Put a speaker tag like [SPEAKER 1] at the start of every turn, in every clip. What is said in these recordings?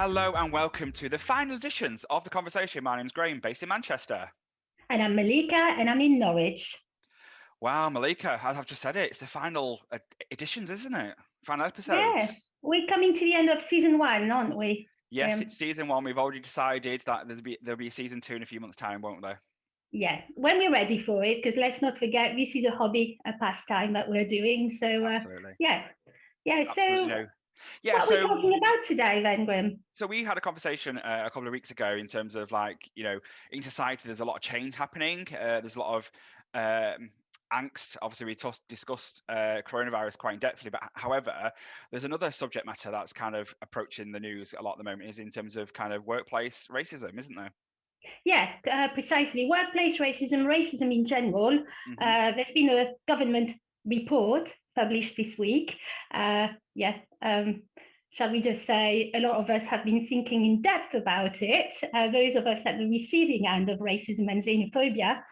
[SPEAKER 1] Hello and welcome to the final editions of The Conversation. My name's Graham, based in Manchester.
[SPEAKER 2] And I'm Malika, and I'm in Norwich.
[SPEAKER 1] Wow, Malika, as I've just said it's the final editions, isn't it? Final episodes.
[SPEAKER 2] Yeah, we're coming to the end of season 1, aren't we?
[SPEAKER 1] Yes, it's season 1. We've already decided that there'll be a season 2 in a few months' time, won't there?
[SPEAKER 2] Yeah, when we're ready for it, because let's not forget, this is a hobby, a pastime that we're doing. So,
[SPEAKER 1] Absolutely.
[SPEAKER 2] Yeah.
[SPEAKER 1] Absolutely.
[SPEAKER 2] So,
[SPEAKER 1] Yeah,
[SPEAKER 2] what are we talking about today, then, Graham?
[SPEAKER 1] So we had a conversation a couple of weeks ago in terms of in society, there's a lot of change happening. There's a lot of angst. Obviously, we discussed coronavirus quite in depthly, but however, there's another subject matter that's kind of approaching the news a lot at the moment, is in terms of kind of workplace racism, isn't there?
[SPEAKER 2] Yeah, precisely. Workplace racism, racism in general. There's been a government report published this week. Shall we just say a lot of us have been thinking in depth about it, those of us at the receiving end of racism and xenophobia.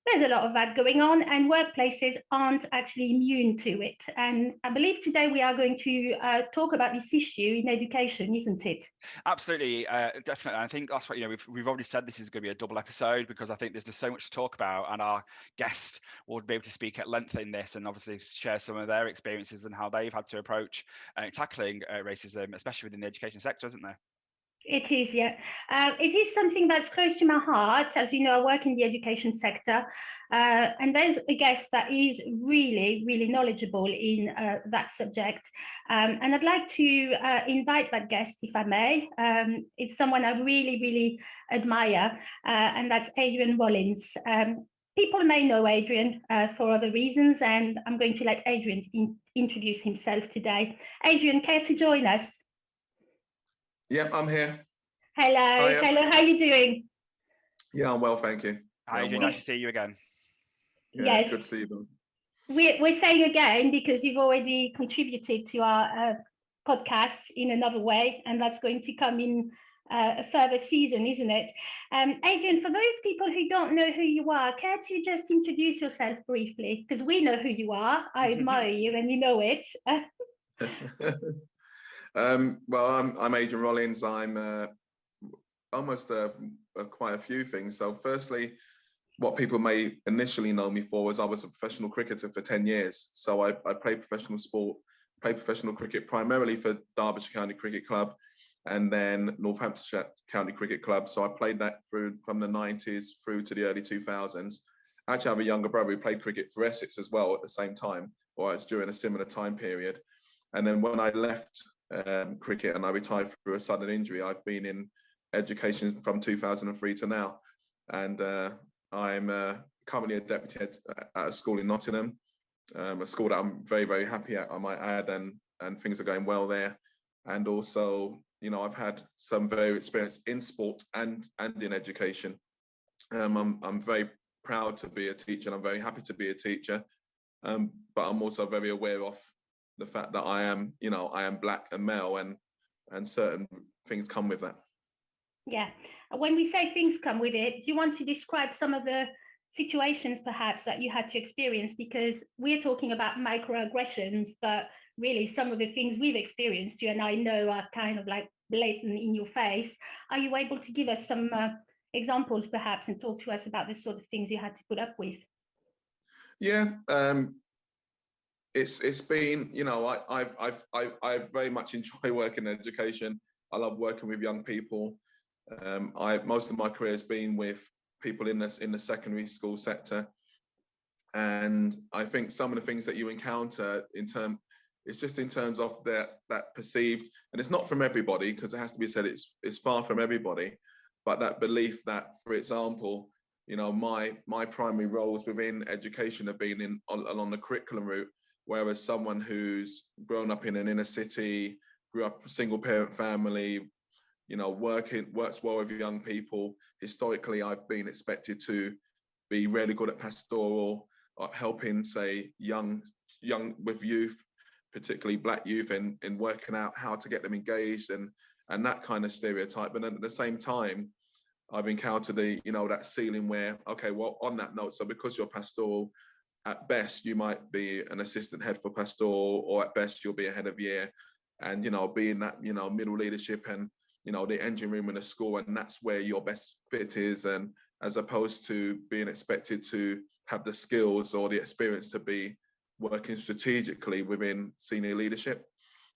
[SPEAKER 2] There's a lot of that going on, and workplaces aren't actually immune to it. And I believe today we are going to talk about this issue in education, isn't it?
[SPEAKER 1] Absolutely, definitely. I think that's what we've already said. This is going to be a double episode because I think there's just so much to talk about, and our guest will be able to speak at length in this and obviously share some of their experiences and how they've had to approach tackling racism, especially within the education sector, isn't there?
[SPEAKER 2] It is, yeah. It is something that's close to my heart. As you know, I work in the education sector, and there's a guest that is really, really knowledgeable in that subject. And I'd like to invite that guest, if I may. It's someone I really, really admire, and that's Adrian Rollins. People may know Adrian for other reasons, and I'm going to let Adrian introduce himself today. Adrian, care to join us?
[SPEAKER 3] Yep, I'm here.
[SPEAKER 2] Hello, hello. How are you doing?
[SPEAKER 3] Yeah, I'm well, thank you.
[SPEAKER 1] Hi, Adrian. Nice to see you again.
[SPEAKER 3] Yeah, yes, good to see you.
[SPEAKER 2] We're saying again because you've already contributed to our podcast in another way, and that's going to come in a further season, isn't it? Adrian, for those people who don't know who you are, care to just introduce yourself briefly? Because we know who you are. I admire you, and you know it.
[SPEAKER 3] Well, I'm Adrian Rollins. I'm almost quite a few things. So firstly, what people may initially know me for was I was a professional cricketer for 10 years. So I played professional cricket primarily for Derbyshire County Cricket Club and then Northamptonshire County Cricket Club. So I played that through from the 90s through to the early 2000s. Actually, I have a younger brother who played cricket for Essex as well at the same time, or it's during a similar time period. And then when I left cricket and I retired through a sudden injury, I've been in education from 2003 to now. And I'm currently a deputy head at a school in Nottingham, a school that I'm very, very happy at, I might add, and things are going well there. And also, you know, I've had some very experience in sport and in education. I'm very proud to be a teacher, and I'm very happy to be a teacher. But I'm also very aware of the fact that I am black and male, and certain things come with that.
[SPEAKER 2] Yeah. When we say things come with it, do you want to describe some of the situations perhaps that you had to experience? Because we're talking about microaggressions, but really some of the things we've experienced, you and I know, are kind of like blatant in your face. Are you able to give us some examples perhaps and talk to us about the sort of things you had to put up with?
[SPEAKER 3] Yeah. It's been, you know, I very much enjoy working in education. I love working with young people. Most of my career has been with people in the secondary school sector, and I think some of the things that you encounter it's just in terms of that perceived, and it's not from everybody, because it has to be said, it's far from everybody, but that belief that, for example, you know, my primary roles within education have been along the curriculum route, whereas someone who's grown up in an inner city, grew up a single parent family, you know, works well with young people. Historically, I've been expected to be really good at pastoral, helping, say, young with youth, particularly black youth, in working out how to get them engaged and that kind of stereotype. But then at the same time, I've encountered that ceiling where, okay, well, on that note, so because you're pastoral, at best you might be an assistant head for pastoral, or at best you'll be a head of year. and be in that middle leadership and the engine room in a school, and that's where your best fit is, and as opposed to being expected to have the skills or the experience to be working strategically within senior leadership.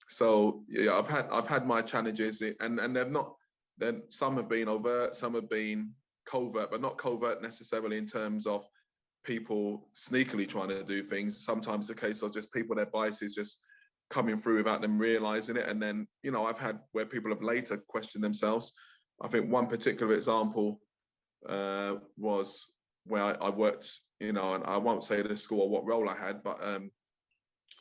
[SPEAKER 3] So yeah, I've had my challenges, and they've not. Then some have been overt, some have been covert, but not covert necessarily in terms of people sneakily trying to do things. Sometimes the case of just people, their biases just coming through without them realizing it. And then, I've had where people have later questioned themselves. I think one particular example was where I worked, and I won't say the school or what role I had, but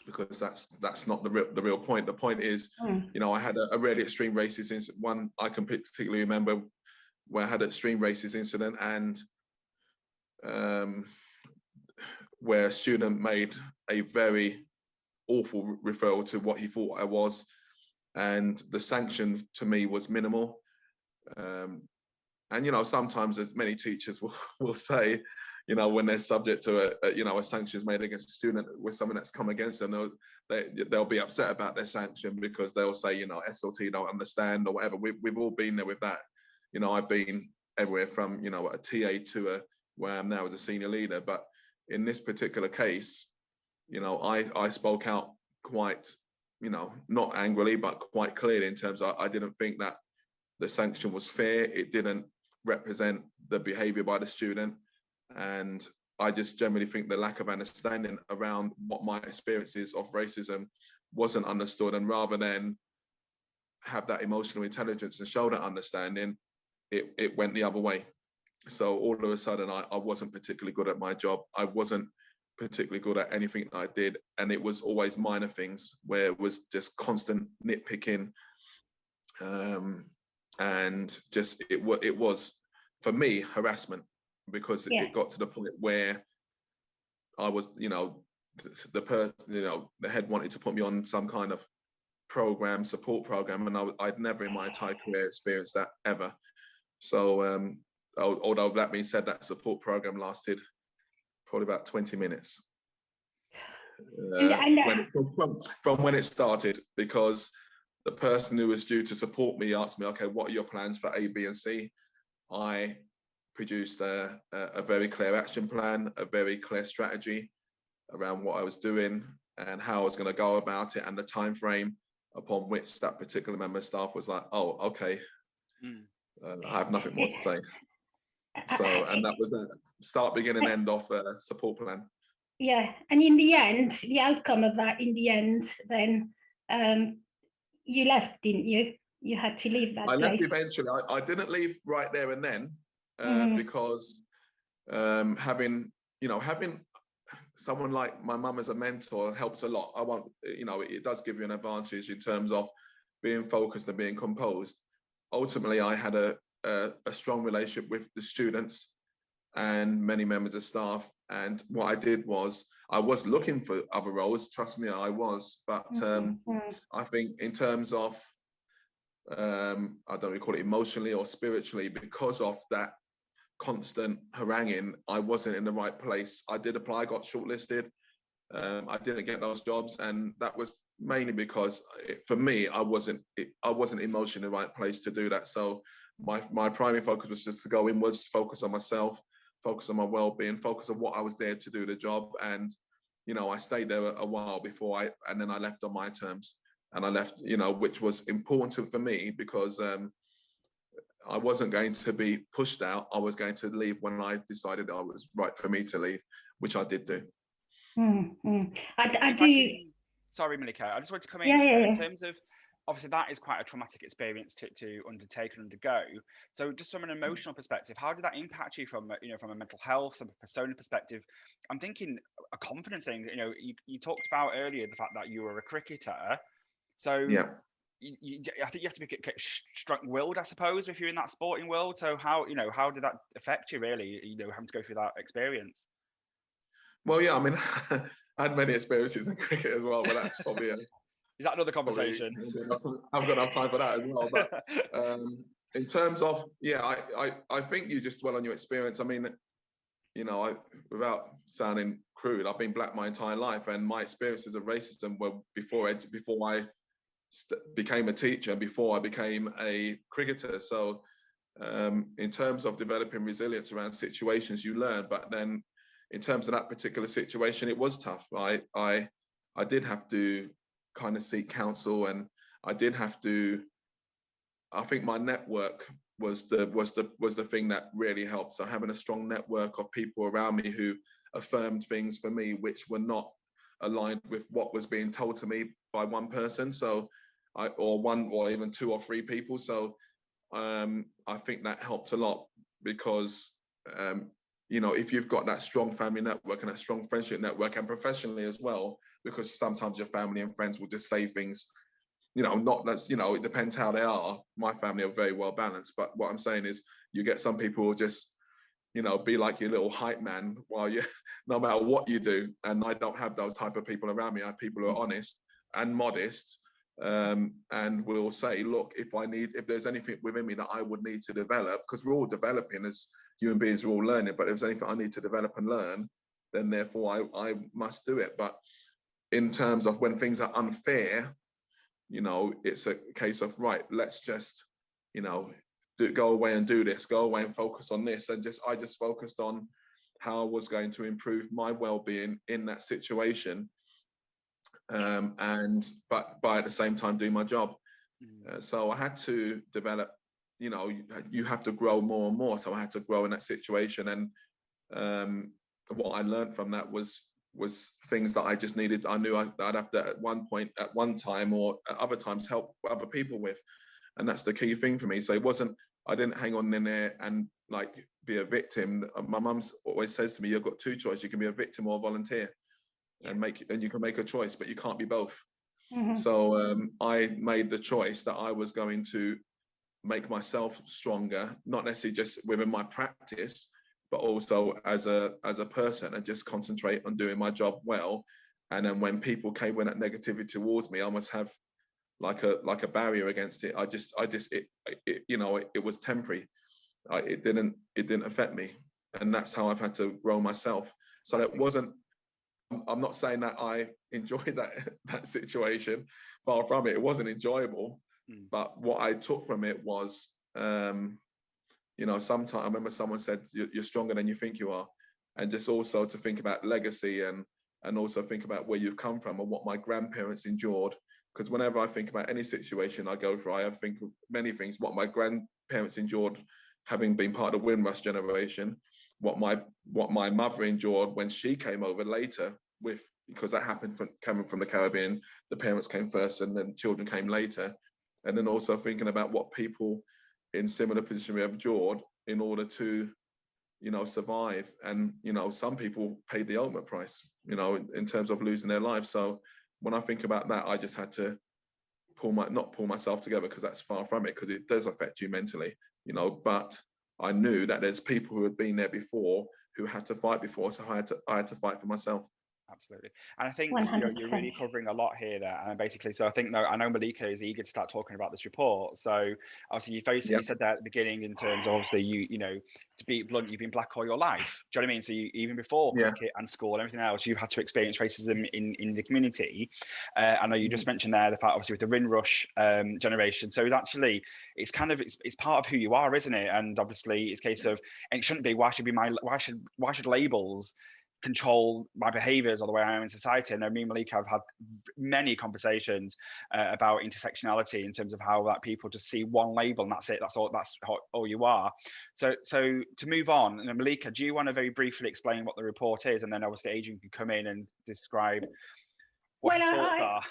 [SPEAKER 3] because that's not the real point. The point is, I had a really extreme racist incident. One I can particularly remember where I had an extreme racist incident, and where a student made a very awful referral to what he thought I was, and the sanction to me was minimal. And sometimes, as many teachers will say, when they're subject to a sanction is made against a student with something that's come against them, they'll be upset about their sanction because they'll say, SLT don't understand or whatever. We've all been there with that. I've been everywhere from a TA to where I am now as a senior leader. But in this particular case, I spoke out quite, not angrily, but quite clearly in terms of I didn't think that the sanction was fair. It didn't represent the behavior by the student. And I just generally think the lack of understanding around what my experiences of racism wasn't understood. And rather than have that emotional intelligence and show that understanding, it went the other way. So all of a sudden, I wasn't particularly good at my job. I wasn't particularly good at anything that I did. And it was always minor things where it was just constant nitpicking. And just, it was, for me, harassment, because it got to the point where I was, the head wanted to put me on some kind of support program, and I'd never in my entire career experienced that ever. So although that being said, that support program lasted probably about 20 minutes from when it started, because the person who was due to support me asked me, okay, what are your plans for A, B, and C? I produced a very clear action plan, a very clear strategy around what I was doing and how I was going to go about it, and the time frame upon which that particular member of staff was like, oh, okay, I have nothing more to say. So, and that was the start, beginning, end of support plan.
[SPEAKER 2] Yeah, and in the end, the outcome of that, in the end, then you left, didn't you? You had to leave that place.
[SPEAKER 3] I left eventually. I didn't leave right there and then because having someone like my mum as a mentor helps a lot. It does give you an advantage in terms of being focused and being composed. Ultimately, I had a strong relationship with the students and many members of staff. And what I did was, I was looking for other roles. Trust me, I was. But I think in terms of, I don't really call it emotionally or spiritually, because of that constant haranguing, I wasn't in the right place. I did apply, got shortlisted. I didn't get those jobs, and that was mainly because for me, I wasn't emotionally in the right place to do that. So my primary focus was just to go inwards, focus on myself, focus on my well-being, focus on what I was there to do the job. And I stayed there a while and then I left on my terms, and I left, which was important for me, because I wasn't going to be pushed out. I was going to leave when I decided it was right for me to leave, which I did do.
[SPEAKER 2] I do.
[SPEAKER 1] Sorry, Malika, I just wanted to come in.
[SPEAKER 2] In
[SPEAKER 1] terms of, obviously that is quite a traumatic experience to undertake and undergo. So just from an emotional perspective, how did that impact you from a mental health and persona perspective? I'm thinking a confidence thing. You talked about earlier the fact that you were a cricketer. So yeah. I think you have to be strong-willed, I suppose, if you're in that sporting world. So how did that affect you, really? Having to go through that experience.
[SPEAKER 3] Well, yeah, I mean, I had many experiences in cricket as well, but that's probably is
[SPEAKER 1] that another conversation?
[SPEAKER 3] I've got enough time for that as well. But in terms of, I think you just dwell on your experience. I mean, without sounding crude, I've been black my entire life, and my experiences of racism were before I became a teacher before I became a cricketer. So in terms of developing resilience around situations, you learn. But then in terms of that particular situation, it was tough. I did have to kind of seek counsel, and I did have to, I think my network was the thing that really helped. So having a strong network of people around me who affirmed things for me which were not aligned with what was being told to me by one person. So or even two or three people. So I think that helped a lot, because if you've got that strong family network and that strong friendship network, and professionally as well, because sometimes your family and friends will just say things, not that's, it depends how they are. My family are very well balanced, but what I'm saying is you get some people who just, be like your little hype man while you, no matter what you do. And I don't have those type of people around me. I have people who are honest and modest, and will say, look, if there's anything within me that I would need to develop, because we're all developing as human beings, we're all learning, but if there's anything I need to develop and learn, then therefore I must do it. But in terms of when things are unfair, it's a case of, right, let's just, go away and do this, go away and focus on this. And I just focused on how I was going to improve my well-being in that situation. But at the same time do my job. So I had to develop, you have to grow more and more. So I had to grow in that situation. And what I learned from that was things that I just needed. I knew I'd have to at one time or at other times help other people with. And that's the key thing for me. So I didn't hang on in there and like be a victim. My mum's always says to me, you've got two choices. You can be a victim or a volunteer. And you can make a choice, but you can't be both. So I made the choice that I was going to make myself stronger, not necessarily just within my practice, but also as a person, and just concentrate on doing my job well. And then when people came with that negativity towards me, I must have like a barrier against it. It was temporary. It didn't affect me, and that's how I've had to grow myself. So that wasn't. I'm not saying that I enjoyed that situation. Far from it. It wasn't enjoyable. But what I took from it was, sometimes I remember someone said, "You're stronger than you think you are," and just also to think about legacy and also think about where you've come from and what my grandparents endured. Because whenever I think about any situation I go through, I think of many things. What my grandparents endured, having been part of the Windrush generation. What my mother endured when she came over later, because that happened coming from the Caribbean, the parents came first and then children came later. And then also thinking about what people in similar position have endured in order to, survive. And, some people paid the ultimate price, in terms of losing their lives. So when I think about that, I just had to not pull myself together, because that's far from it, because it does affect you mentally, but I knew that there's people who had been there before who had to fight before, so I had to fight for myself.
[SPEAKER 1] Absolutely. And I think
[SPEAKER 2] 100%.
[SPEAKER 1] You're really covering a lot here there. And basically, so I know Malika is eager to start talking about this report. So obviously you said that at the beginning, in terms of obviously to be blunt, you've been black all your life. Do you know what I mean? So even before cricket and school and everything else, you've had to experience racism in the community. I know you just mentioned there the fact, obviously, with the Windrush generation. So it's kind of it's part of who you are, isn't it? And obviously it's a case of, and it shouldn't be, why should labels control my behaviors or the way I am in society. And me and Malika have had many conversations about intersectionality, in terms of how that people just see one label and that's it. That's all you are. So to move on, and Malika, do you want to very briefly explain what the report is, and then obviously Adrian can come in and describe what his thoughts are?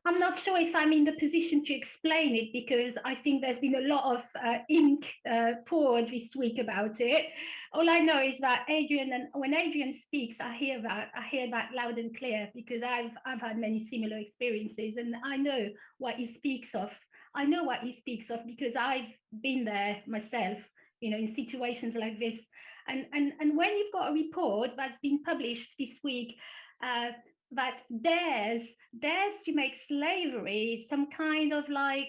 [SPEAKER 2] I'm not sure if I'm in the position to explain it, because I think there's been a lot of ink poured this week about it. All I know is that when Adrian speaks, I hear that loud and clear, because I've had many similar experiences, and I know what he speaks of. I know what he speaks of because I've been there myself, in situations like this. And when you've got a report that's been published this week, that dares to make slavery some kind of like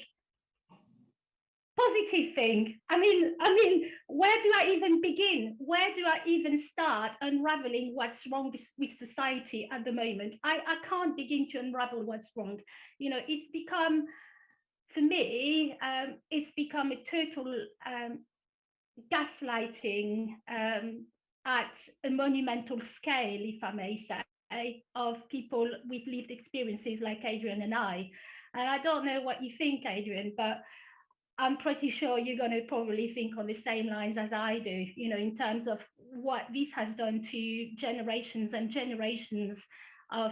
[SPEAKER 2] positive thing. I mean, where do I even begin? Where do I even start unraveling what's wrong with society at the moment? I can't begin to unravel what's wrong. You know, it's become, for me, it's become a total gaslighting at a monumental scale, if I may say, of people with lived experiences like Adrian and I. And I don't know what you think, Adrian, but I'm pretty sure you're going to probably think on the same lines as I do, you know, in terms of what this has done to generations and generations of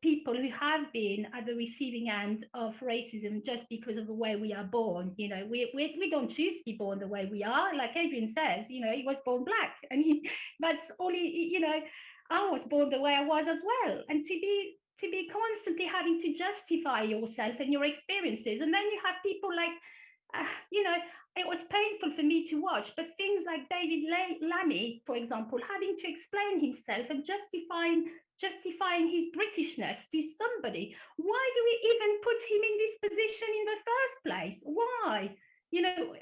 [SPEAKER 2] people who have been at the receiving end of racism just because of the way we are born. You know, we don't choose to be born the way we are. Like Adrian says, you know, he was born black, and that's all he, you know, I was born the way I was as well. And to be constantly having to justify yourself and your experiences. And then you have people like, you know, it was painful for me to watch, but things like David Lammy, for example, having to explain himself and justifying his Britishness to somebody. Why do we even put him in this position in the first place? Why? You know,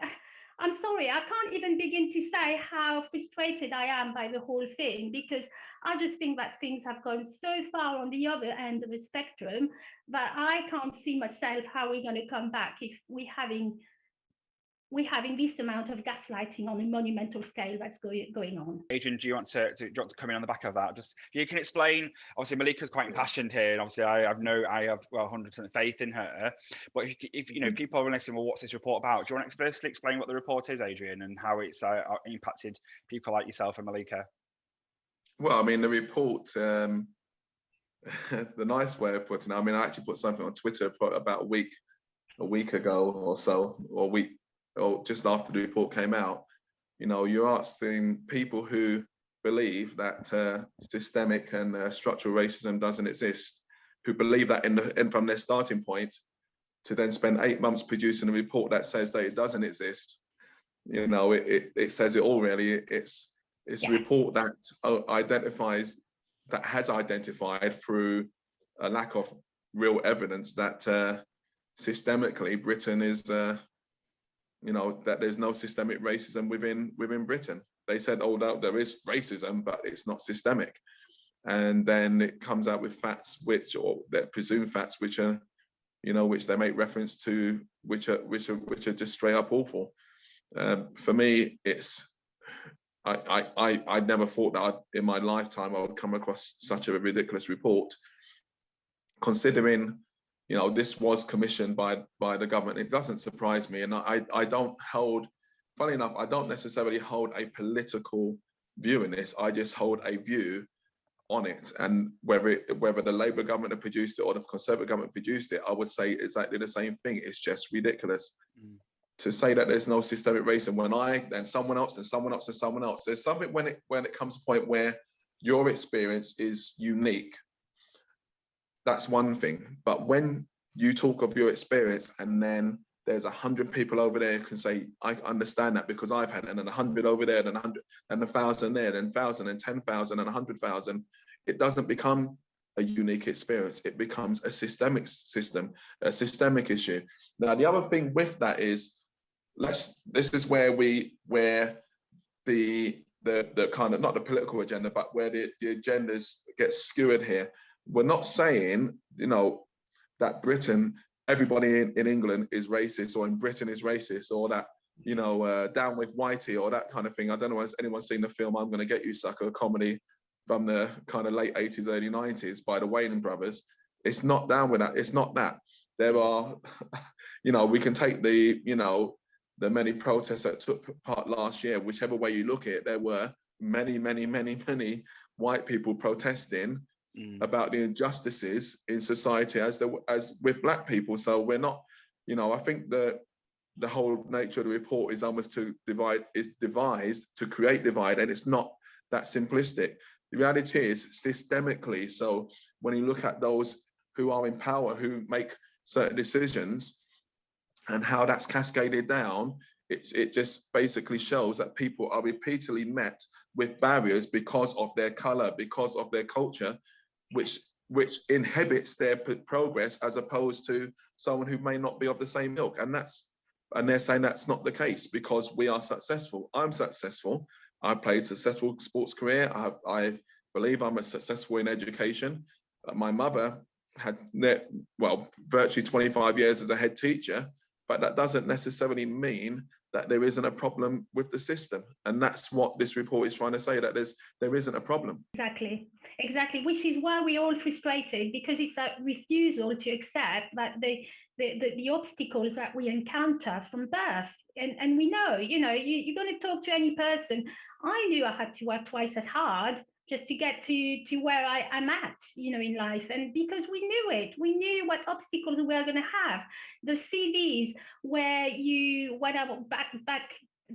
[SPEAKER 2] I'm sorry, I can't even begin to say how frustrated I am by the whole thing, because I just think that things have gone so far on the other end of the spectrum that I can't see myself how we're going to come back if we're having this amount of gaslighting on a monumental scale that's going on.
[SPEAKER 1] Adrian, do you want to come in on the back of that? Just you can explain. Obviously, Malika's quite impassioned here, and obviously, I have 100% faith in her. But if you know, people are listening, well, what's this report about? Do you want to firstly explain what the report is, Adrian, and how it's impacted people like yourself and Malika?
[SPEAKER 3] Well, I mean, the report, the nice way of putting it, I mean, I actually put something on Twitter about a week ago or so, or just after the report came out. You know, you're asking people who believe that systemic and structural racism doesn't exist, who believe that from their starting point, to then spend 8 months producing a report that says that it doesn't exist. You know, it says it all, really. It's a report that has identified through a lack of real evidence that systemically Britain is, you know, that there's no systemic racism within Britain. They said, oh, no, there is racism, but it's not systemic. And then it comes out with facts or they're presumed facts which are, you know, which they make reference to, which are just straight up awful. For me, it's, I never thought that in my lifetime I would come across such a ridiculous report, considering, you know, this was commissioned by the government. It doesn't surprise me, and I don't hold, funny enough, I don't necessarily hold a political view in this. I just hold a view on it, and whether the Labour government have produced it or the Conservative government produced it, I would say exactly the same thing. It's just ridiculous to say that there's no systemic racism when then someone else and someone else and someone else. There's something when it comes to a point where your experience is unique. That's one thing. But when you talk of your experience and then there's 100 people over there who can say, I understand that because I've had it, and then 100 over there, then 100, and 1,000 there, then 1,000 and 10,000 and 100,000, it doesn't become a unique experience. It becomes a systemic issue. Now, the other thing with that is, this is where the kind of, not the political agenda, but where the agendas get skewered here. We're not saying, you know, that Britain, everybody in England is racist, or in Britain is racist, or that, you know, down with Whitey, or that kind of thing. I don't know if anyone's seen the film I'm Gonna Get You, Sucker, a comedy from the kind of late 80s, early 90s by the Wayans brothers. It's not down with that. It's not that. There are, you know, we can take the, you know, the many protests that took part last year, whichever way you look at it, there were many white people protesting about the injustices in society as with black people. So we're not, you know, I think the whole nature of the report is almost devised to create divide, and it's not that simplistic. The reality is systemically. So when you look at those who are in power, who make certain decisions, and how that's cascaded down, it just basically shows that people are repeatedly met with barriers because of their color, because of their culture, which inhibits their progress, as opposed to someone who may not be of the same ilk. And that's And they're saying that's not the case because we are successful. I'm successful. I played a successful sports career. I believe I'm successful in education. My mother had, well, virtually 25 years as a head teacher, but that doesn't necessarily mean that there isn't a problem with the system. And that's what this report is trying to say, that there isn't a problem.
[SPEAKER 2] Exactly, which is why we're all frustrated, because it's that refusal to accept that the obstacles that we encounter from birth. And we know, you're going to talk to any person. I knew I had to work twice as hard just to get to where I'm at, in life. And because we knew what obstacles we were going to have. The CVs where when I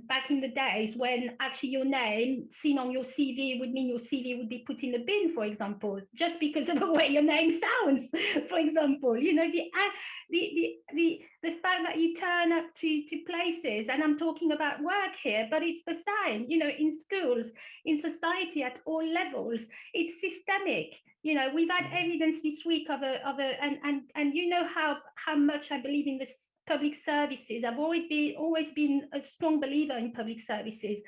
[SPEAKER 2] back in the days when actually your name seen on your CV would mean your CV would be put in the bin, for example, just because of the way your name sounds, for example. The fact that you turn up to places, and I'm talking about work here, but it's the same, in schools, in society at all levels. It's systemic. We've had evidence this week of and you know how much I believe in this public services. I've always been a strong believer in public services,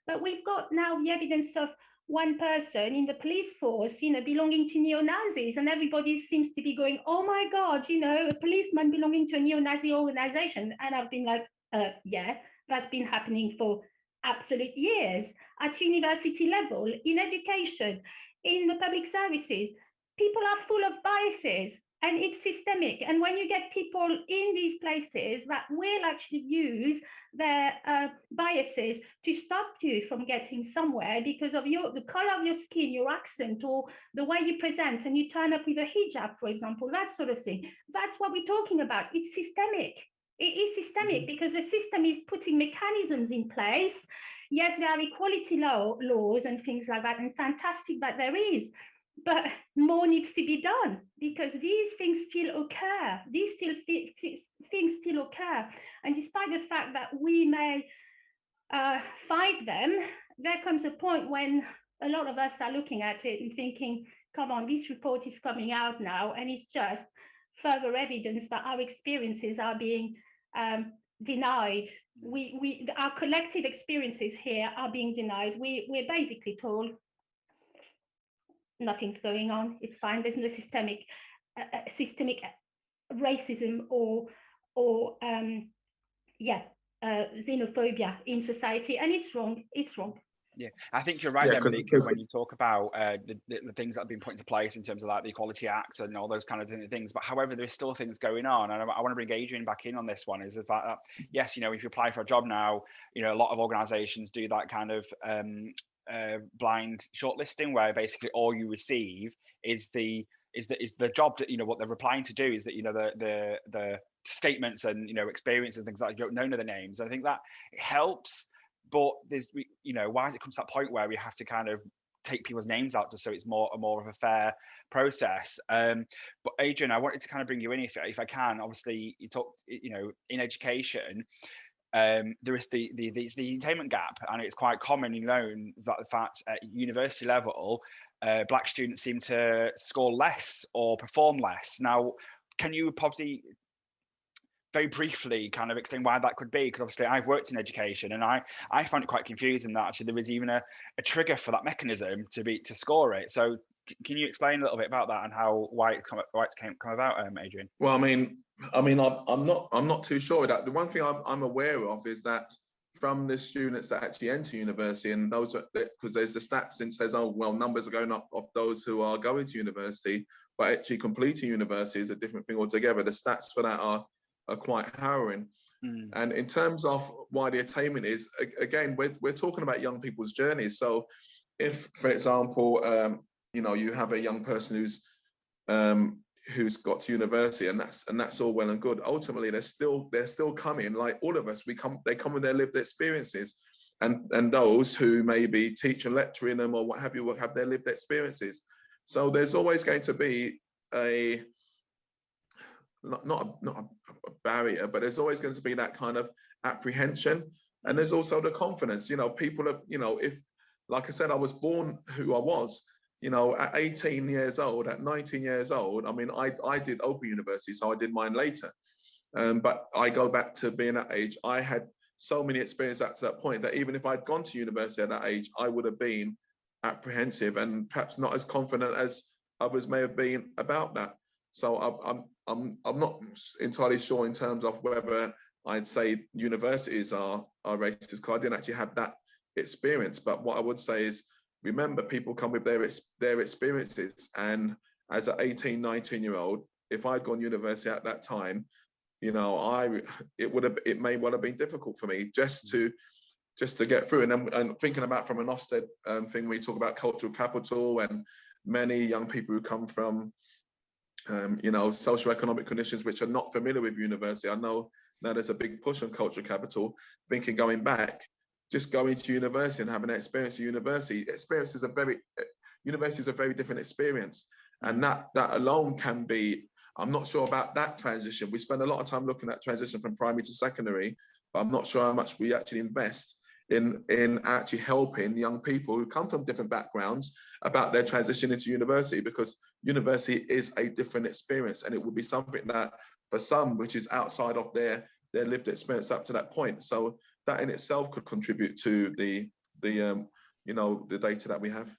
[SPEAKER 2] but we've got now the evidence of one person in the police force, belonging to neo-Nazis, and everybody seems to be going, oh my God, a policeman belonging to a neo-Nazi organization. And I've been like, yeah, that's been happening for absolute years at university level, in education, in the public services. People are full of biases. And it's systemic. And when you get people in these places that will actually use their biases to stop you from getting somewhere because of the color of your skin, your accent, or the way you present, and you turn up with a hijab, for example, that sort of thing. That's what we're talking about. It's systemic. It is systemic because the system is putting mechanisms in place. Yes, there are equality laws and things like that, and fantastic that there is. But more needs to be done because these things still occur. These things still occur. And despite the fact that we may fight them, there comes a point when a lot of us are looking at it and thinking, come on, this report is coming out now, and it's just further evidence that our experiences are being denied. Our collective experiences here are being denied. We're basically told, nothing's going on. It's fine. There's no systemic racism or xenophobia in society, and it's wrong. It's wrong.
[SPEAKER 1] Yeah, I think you're right there, Malika, when you talk about the things that have been put into place in terms of like the Equality Act and all those kind of things. But however, there's still things going on, and I want to bring Adrian back in on this one. Is the fact that yes, if you apply for a job now, a lot of organisations do that kind of blind shortlisting, where basically all you receive is the job that what they're applying to do is that the statements and experience and things like that. You don't know the names. I think that it helps, but there's why does it come to that point where we have to kind of take people's names out just so it's more of a fair process? But Adrian, I wanted to kind of bring you in if I can. Obviously, you talked in education. There is the attainment gap, and it's quite commonly known that the fact at university level, Black students seem to score less or perform less. Now, can you probably very briefly kind of explain why that could be? Because obviously I've worked in education, and I find it quite confusing that actually there is even a trigger for that mechanism to score it. So can you explain a little bit about that and why it's come about, Adrian?
[SPEAKER 3] Well, I'm not too sure that. The one thing I'm aware of is that from the students that actually enter university, and those because there's the stats and says, oh well, numbers are going up of those who are going to university, but actually completing university is a different thing altogether. The stats for that are quite harrowing. And in terms of why the attainment is, again, we're talking about young people's journeys. So if, for example, you have a young person who's got to university, and that's all well and good. Ultimately, they're still coming, like all of us. They come with their lived experiences, and those who maybe teach and lecture in them or what have you will have their lived experiences. So there's always going to be not a barrier, but there's always going to be that kind of apprehension, and there's also the confidence. People are, if, like I said, I was born who I was. At 18 years old, at 19 years old, I did Open University, so I did mine later. But I go back to being that age. I had so many experiences up to that point that even if I'd gone to university at that age, I would have been apprehensive and perhaps not as confident as others may have been about that. So I'm not entirely sure in terms of whether I'd say universities are racist, because I didn't actually have that experience. But what I would say is, remember, people come with their experiences, and as an 18, 19-year-old, if I'd gone university at that time, you know, it may well have been difficult for me just to get through. And thinking about from an Ofsted thing, we talk about cultural capital, and many young people who come from you know, socioeconomic conditions which are not familiar with university. I know now there's a big push on cultural capital. Thinking going back, just going to university and having an experience at university. University is a very different experience, and that alone can be. I'm not sure about that transition. We spend a lot of time looking at transition from primary to secondary, but I'm not sure how much we actually invest in actually helping young people who come from different backgrounds about their transition into university, because university is a different experience, and it will be something that for some which is outside of their lived experience up to that point. So that in itself could contribute to the you know, the data that we have.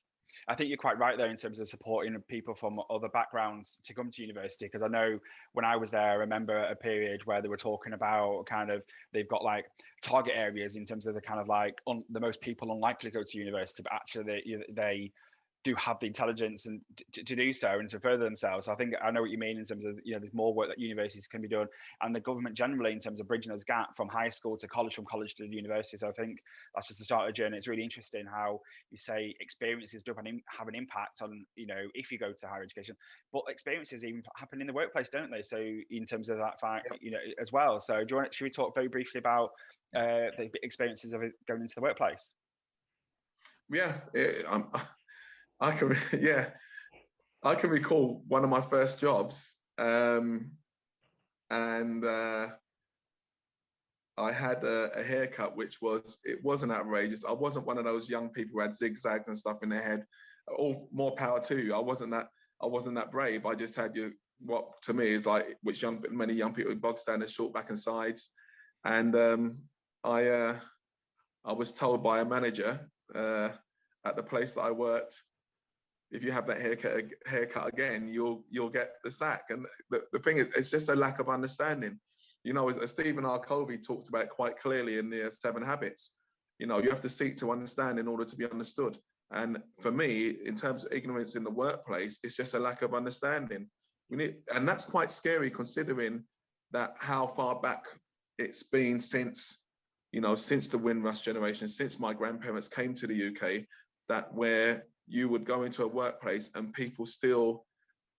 [SPEAKER 1] I think you're quite right there in terms of supporting people from other backgrounds to come to university, because I know when I was there, I remember a period where they were talking about kind of, they've got like target areas in terms of the kind of like the most people unlikely to go to university, but actually they do have the intelligence and to do so and to further themselves. So I think I know what you mean in terms of, you know, there's more work that universities can be done, and the government generally in terms of bridging those gap from high school to college, from college to university. So I think that's just the start of the journey. It's really interesting how you say experiences do have an impact on, you know, if you go to higher education, but experiences even happen in the workplace, don't they? So in terms of that fact, you know, as well. So should we talk very briefly about the experiences of going into the workplace?
[SPEAKER 3] Yeah, I can, yeah, I can recall one of my first jobs, and I had a haircut which wasn't outrageous. I wasn't one of those young people who had zigzags and stuff in their head. All more power to you. I wasn't that brave. I just had what to me is like many young people with bog standards, short back and sides, and I was told by a manager at the place that I worked, if you have that haircut again, you'll get the sack. And the thing is, it's just a lack of understanding. You know, as Stephen R. Covey talked about quite clearly in the 7 Habits, you know, you have to seek to understand in order to be understood. And for me, in terms of ignorance in the workplace, it's just a lack of understanding. And that's quite scary, considering that how far back it's been since, you know, since the Windrush generation, since my grandparents came to the UK, that where you would go into a workplace and people still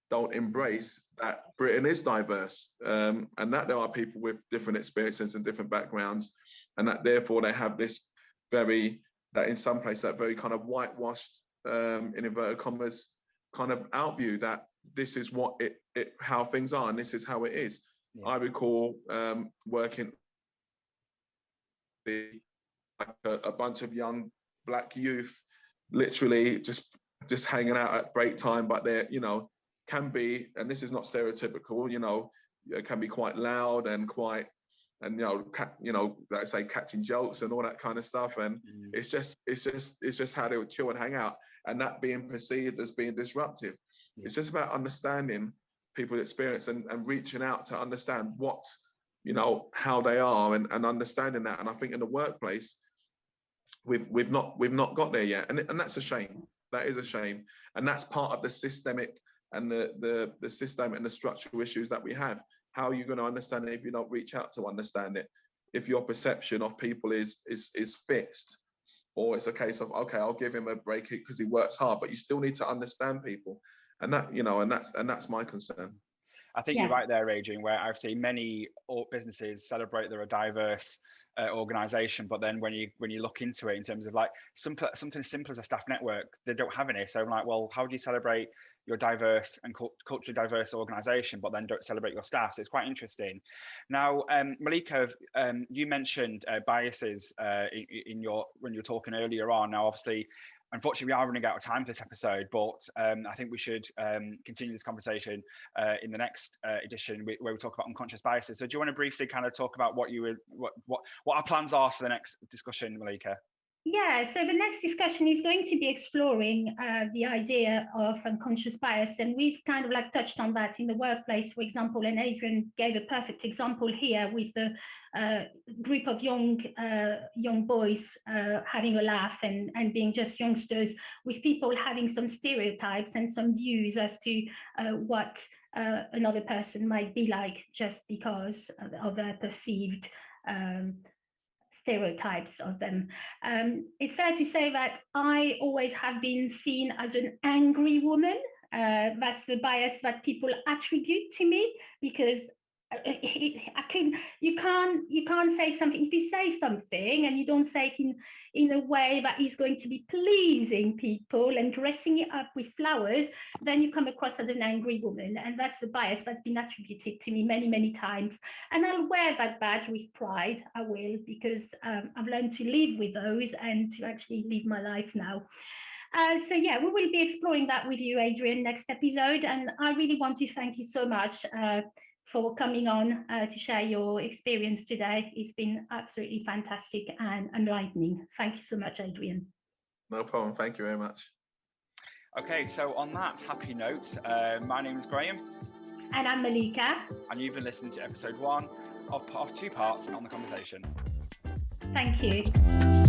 [SPEAKER 3] don't embrace that Britain is diverse, and that there are people with different experiences and different backgrounds, and that therefore they have this that in some places that very kind of whitewashed, in inverted commas, kind of outview that this is what how things are and this is how it is. Yeah. I recall working like a bunch of young Black youth, literally just hanging out at break time, but they're, you know, can be, and this is not stereotypical, you know, it can be quite loud and quite, and you know, like I say, catching jokes and all that kind of stuff, and it's just how they would chill and hang out, and that being perceived as being disruptive. It's just about understanding people's experience and reaching out to understand what, you know, how they are, and understanding that. And I think in the workplace, we've not got there yet, and that's a shame. That is a shame, and that's part of the systemic and the system and the structural issues that we have. How are you going to understand it if you don't reach out to understand it? If your perception of people is fixed, or it's a case of, okay, I'll give him a break because he works hard, but you still need to understand people, and that, you know, and that's my concern.
[SPEAKER 1] I think you're right there, Adrian, where I've seen many businesses celebrate they're a diverse organisation, but then when you look into it in terms of like something simple as a staff network, they don't have any. So I'm like, well, how do you celebrate your diverse and culturally diverse organisation, but then don't celebrate your staff? So it's quite interesting. Now, Malika, you mentioned biases when you were talking earlier on. Now, obviously, unfortunately, we are running out of time for this episode, but I think we should continue this conversation in the next edition where we talk about unconscious biases. So do you want to briefly kind of talk about what our plans are for the next discussion, Malika?
[SPEAKER 2] Yeah, so the next discussion is going to be exploring the idea of unconscious bias, and we've kind of like touched on that in the workplace, for example, and Adrian gave a perfect example here with the group of young boys having a laugh and being just youngsters, with people having some stereotypes and some views as to what another person might be like just because of their perceived stereotypes of them. It's fair to say that I always have been seen as an angry woman. That's the bias that people attribute to me, because you can't say something. If you say something and you don't say it in a way that is going to be pleasing people and dressing it up with flowers, then you come across as an angry woman, and that's the bias that's been attributed to me many times. And I'll wear that badge with pride. I will, because I've learned to live with those and to actually live my life now. So yeah, we will be exploring that with you, Adrian, next episode. And I really want to thank you so much for coming on to share your experience today. It's been absolutely fantastic and enlightening. Thank you so much, Adrian.
[SPEAKER 3] No problem. Thank you very much.
[SPEAKER 1] Okay, so on that happy note, my name is Graham.
[SPEAKER 2] And I'm Malika.
[SPEAKER 1] And you've been listening to episode 1 of 2 parts on the conversation.
[SPEAKER 2] Thank you.